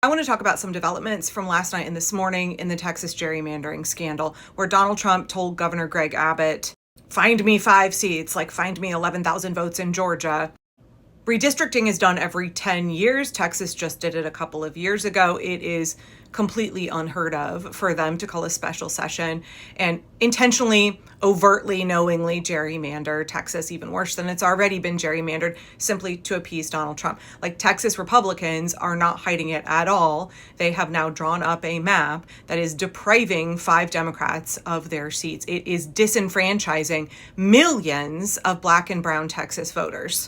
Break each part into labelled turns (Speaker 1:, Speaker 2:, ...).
Speaker 1: I want to talk about some developments from last night and this morning in the Texas gerrymandering scandal, where Donald Trump told Governor Greg Abbott, find me 5 seats, like find me 11,000 votes in Georgia. Redistricting is done every 10 years. Texas just did it a couple of years ago. It is completely unheard of for them to call a special session and intentionally, overtly, knowingly gerrymander Texas, even worse than it's already been gerrymandered, simply to appease Donald Trump. Like, Texas Republicans are not hiding it at all. They have now drawn up a map that is depriving 5 Democrats of their seats. It is disenfranchising millions of Black and brown Texas voters.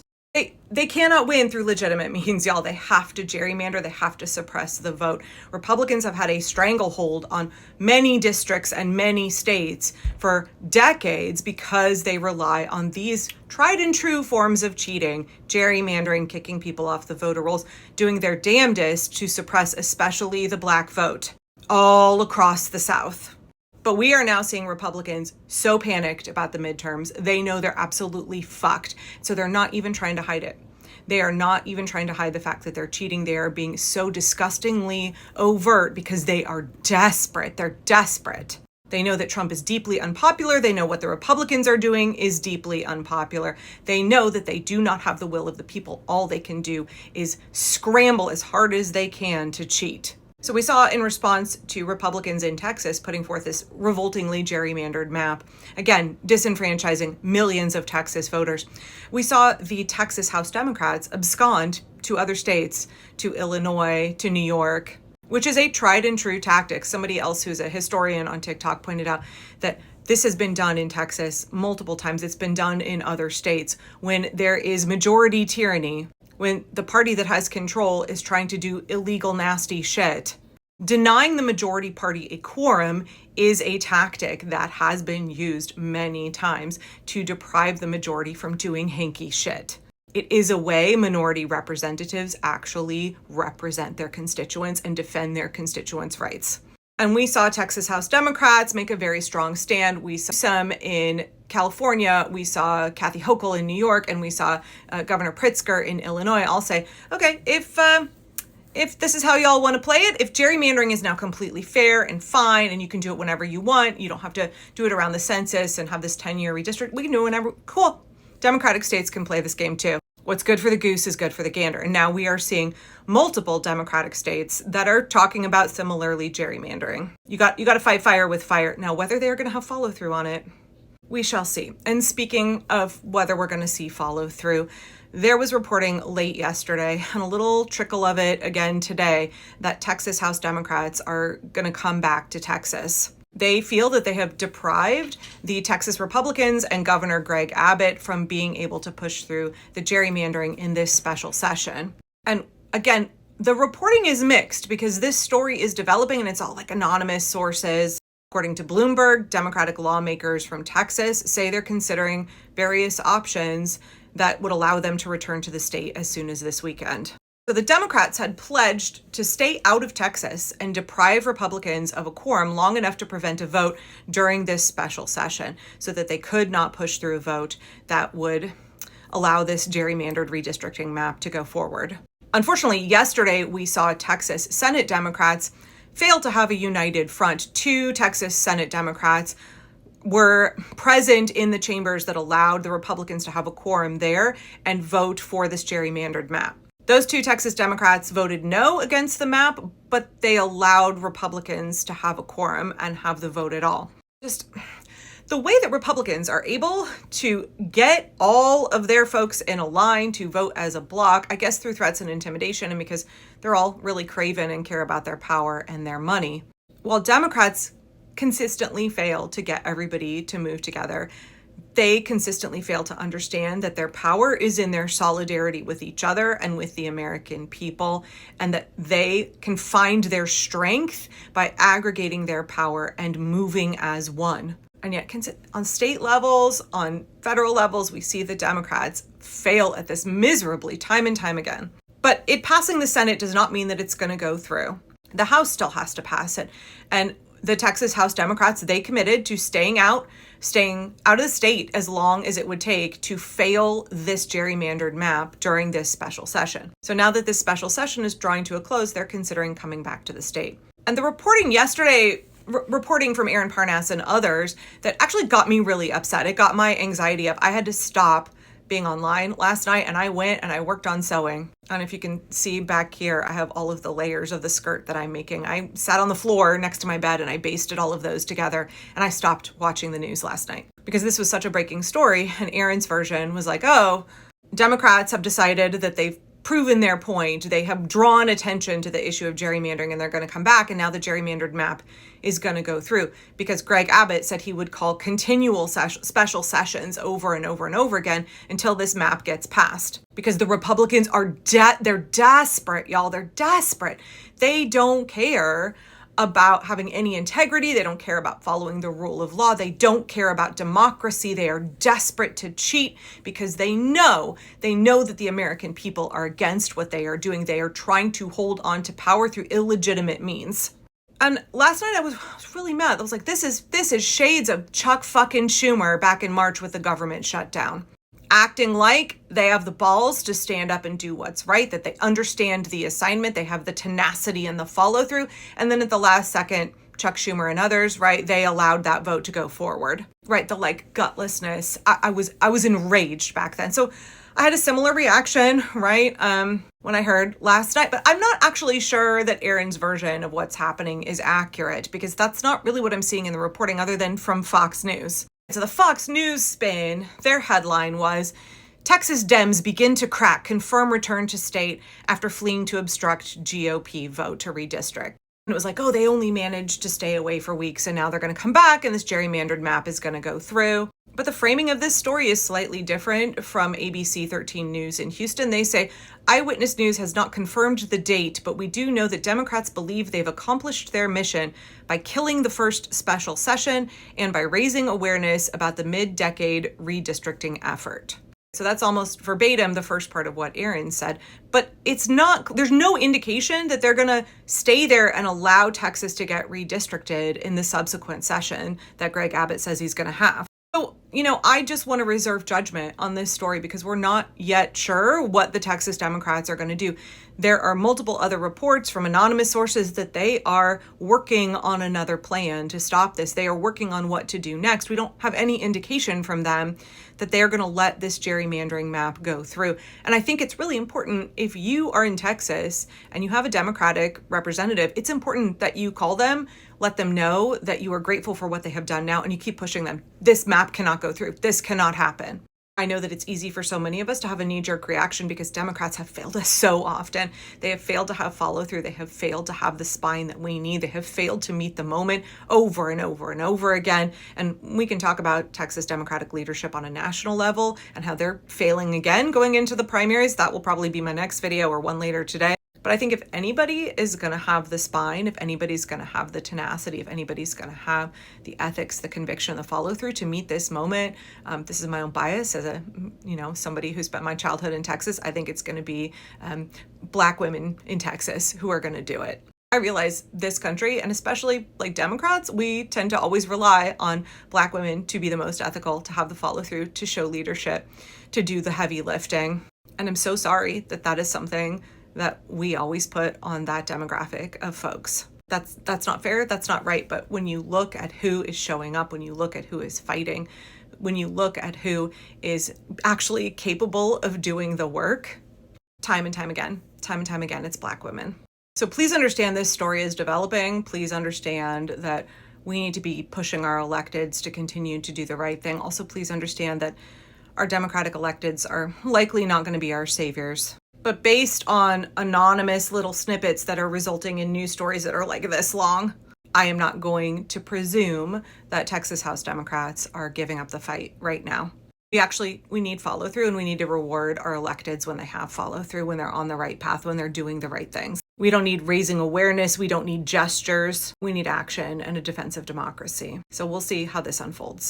Speaker 1: They cannot win through legitimate means, y'all. They have to gerrymander. They have to suppress the vote. Republicans have had a stranglehold on many districts and many states for decades because they rely on these tried and true forms of cheating, gerrymandering, kicking people off the voter rolls, doing their damnedest to suppress especially the Black vote all across the South. But we are now seeing Republicans so panicked about the midterms, they know they're absolutely fucked. So they're not even trying to hide it. They are not even trying to hide the fact that they're cheating. They are being so disgustingly overt because they are desperate. They're desperate. They know that Trump is deeply unpopular. They know what the Republicans are doing is deeply unpopular. They know that they do not have the will of the people. All they can do is scramble as hard as they can to cheat. So we saw, in response to Republicans in Texas putting forth this revoltingly gerrymandered map, again, disenfranchising millions of Texas voters, we saw the Texas House Democrats abscond to other states, to Illinois, to New York, which is a tried and true tactic. Somebody else who's a historian on TikTok pointed out that this has been done in Texas multiple times. It's been done in other states when there is majority tyranny. When the party that has control is trying to do illegal, nasty shit. Denying the majority party a quorum is a tactic that has been used many times to deprive the majority from doing hanky shit. It is a way minority representatives actually represent their constituents and defend their constituents' rights. And we saw Texas House Democrats make a very strong stand. We saw some in California, we saw Kathy Hochul in New York, and we saw Governor Pritzker in Illinois all say, okay, if this is how y'all want to play it, if gerrymandering is now completely fair and fine, and you can do it whenever you want, you don't have to do it around the census and have this 10-year redistrict, we can do it whenever, cool. Democratic states can play this game too. What's good for the goose is good for the gander. And now we are seeing multiple Democratic states that are talking about similarly gerrymandering. You got to fight fire with fire. Now, whether they're going to have follow through on it, we shall see. And speaking of whether we're going to see follow through, there was reporting late yesterday and a little trickle of it again today that Texas House Democrats are going to come back to Texas. They feel that they have deprived the Texas Republicans and Governor Greg Abbott from being able to push through the gerrymandering in this special session. And again, the reporting is mixed because this story is developing and it's all like anonymous sources. According to Bloomberg, Democratic lawmakers from Texas say they're considering various options that would allow them to return to the state as soon as this weekend. So the Democrats had pledged to stay out of Texas and deprive Republicans of a quorum long enough to prevent a vote during this special session so that they could not push through a vote that would allow this gerrymandered redistricting map to go forward. Unfortunately, yesterday we saw Texas Senate Democrats fail to have a united front. 2 Texas Senate Democrats were present in the chambers that allowed the Republicans to have a quorum there and vote for this gerrymandered map. Those 2 Texas Democrats voted no against the map, but they allowed Republicans to have a quorum and have the vote at all. Just the way that Republicans are able to get all of their folks in a line to vote as a block, I guess through threats and intimidation, and because they're all really craven and care about their power and their money. While Democrats consistently fail to get everybody to move together, they consistently fail to understand that their power is in their solidarity with each other and with the American people, and that they can find their strength by aggregating their power and moving as one. And yet, on state levels, on federal levels, we see the Democrats fail at this miserably time and time again. But it passing the Senate does not mean that it's going to go through. The House still has to pass it. And The Texas House Democrats, they committed to staying out of the state as long as it would take to fail this gerrymandered map during this special session. So now that this special session is drawing to a close, they're considering coming back to the state. And the reporting yesterday, reporting from Aaron Parnas and others, that actually got me really upset. It got my anxiety up. I had to stop being online last night, and I went and I worked on sewing. And if you can see back here, I have all of the layers of the skirt that I'm making. I sat on the floor next to my bed and I basted all of those together, and I stopped watching the news last night because this was such a breaking story. And Aaron's version was like, oh, Democrats have decided that they've proven their point. They have drawn attention to the issue of gerrymandering, and they're going to come back, and now the gerrymandered map is going to go through because Greg Abbott said he would call continual special sessions over and over and over again until this map gets passed, because the Republicans are they're desperate, y'all. They're desperate. They don't care about having any integrity. They don't care about following the rule of law. They don't care about democracy. They are desperate to cheat because they know that the American people are against what they are doing. They are trying to hold on to power through illegitimate means. And last night I was really mad. I was like, this is shades of Chuck fucking Schumer back in March with the government shutdown. Acting like they have the balls to stand up and do what's right, that they understand the assignment, they have the tenacity and the follow through. And then at the last second, Chuck Schumer and others, right, they allowed that vote to go forward, right? The gutlessness. I was enraged back then. So I had a similar reaction, right, when I heard last night, but I'm not actually sure that Aaron's version of what's happening is accurate, because that's not really what I'm seeing in the reporting other than from Fox News. So the Fox News spin, their headline was, Texas Dems begin to crack, confirm return to state after fleeing to obstruct GOP vote to redistrict. And it was like, oh, they only managed to stay away for weeks, and now they're going to come back and this gerrymandered map is going to go through. But the framing of this story is slightly different from ABC 13 News in Houston. They say, Eyewitness News has not confirmed the date, but we do know that Democrats believe they've accomplished their mission by killing the first special session and by raising awareness about the mid-decade redistricting effort. So that's almost verbatim the first part of what Aaron said, but it's not, there's no indication that they're going to stay there and allow Texas to get redistricted in the subsequent session that Greg Abbott says he's going to have. So, I just want to reserve judgment on this story because we're not yet sure what the Texas Democrats are going to do. There are multiple other reports from anonymous sources that they are working on another plan to stop this. They are working on what to do next. We don't have any indication from them that they're going to let this gerrymandering map go through. And I think it's really important, if you are in Texas and you have a Democratic representative, it's important that you call them, let them know that you are grateful for what they have done now, and you keep pushing them. This map cannot go through. This cannot happen. I know that it's easy for so many of us to have a knee-jerk reaction because Democrats have failed us so often. They have failed to have follow-through. They have failed to have the spine that we need. They have failed to meet the moment over and over and over again. And we can talk about Texas Democratic leadership on a national level and how they're failing again going into the primaries. That will probably be my next video or one later today. But I think if anybody is going to have the spine, if anybody's going to have the tenacity, if anybody's going to have the ethics, the conviction, the follow through to meet this moment, this is my own bias as a, somebody who spent my childhood in Texas. I think it's going to be Black women in Texas who are going to do it. I realize this country, and especially Democrats, we tend to always rely on Black women to be the most ethical, to have the follow through, to show leadership, to do the heavy lifting. And I'm so sorry that is something that we always put on that demographic of folks. That's not fair, that's not right. But when you look at who is showing up, when you look at who is fighting, when you look at who is actually capable of doing the work, time and time again, it's Black women. So please understand this story is developing. Please understand that we need to be pushing our electeds to continue to do the right thing. Also, please understand that our Democratic electeds are likely not going to be our saviors. But based on anonymous little snippets that are resulting in news stories that are like this long, I am not going to presume that Texas House Democrats are giving up the fight right now. We need follow through, and we need to reward our electeds when they have follow through, when they're on the right path, when they're doing the right things. We don't need raising awareness. We don't need gestures. We need action and a defensive democracy. So we'll see how this unfolds.